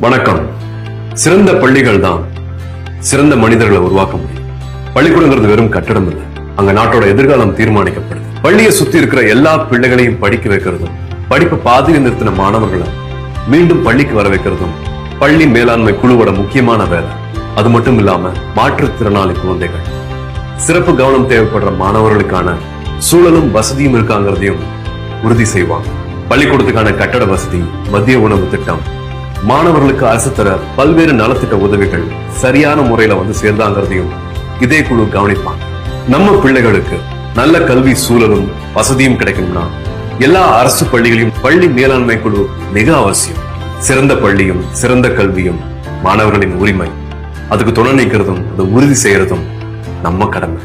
வணக்கம். சிறந்த பள்ளிகள் தான் சிறந்த மனிதர்களை உருவாக்க முடியும். பள்ளிக்கூடங்கிறது வெறும் கட்டடம் இல்லை, அங்க நாட்டோட எதிர்காலம் தீர்மானிக்கப்படுது. பள்ளியை சுத்தி இருக்கிற எல்லா பிள்ளைகளையும் படிக்க வைக்கிறதும், படிப்பு பாதியில் நிறுத்தின மாணவர்களை மீண்டும் பள்ளிக்கு வர வைக்கிறதும் பள்ளி மேலாண்மை குழுவோட முக்கியமான வேலை. அது மட்டும் இல்லாம மாற்றுத்திறனாளி குழந்தைகள், சிறப்பு கவனம் தேவைப்படுற மாணவர்களுக்கான சூழலும் வசதியும் இருக்காங்கிறதையும் உறுதி செய்வாங்க. பள்ளிக்கூடத்துக்கான கட்டட வசதி, மதிய உணவு திட்டம், மாணவர்களுக்கு அரசு தர பல்வேறு நலத்திட்ட உதவிகள் சரியான முறையில சேர்ந்தாங்கிறதையும் இதே குழு கவனிப்பாங்க. நம்ம பிள்ளைகளுக்கு நல்ல கல்வி சூழலும் வசதியும் கிடைக்கும்னா எல்லா அரசு பள்ளிகளையும் பள்ளி மேலாண்மை குழு மிக அவசியம். சிறந்த பள்ளியும் சிறந்த கல்வியும் மாணவர்களின் உரிமை. அதுக்கு துணை நிற்கிறதும் அதை உறுதி செய்யறதும் நம்ம கடமை.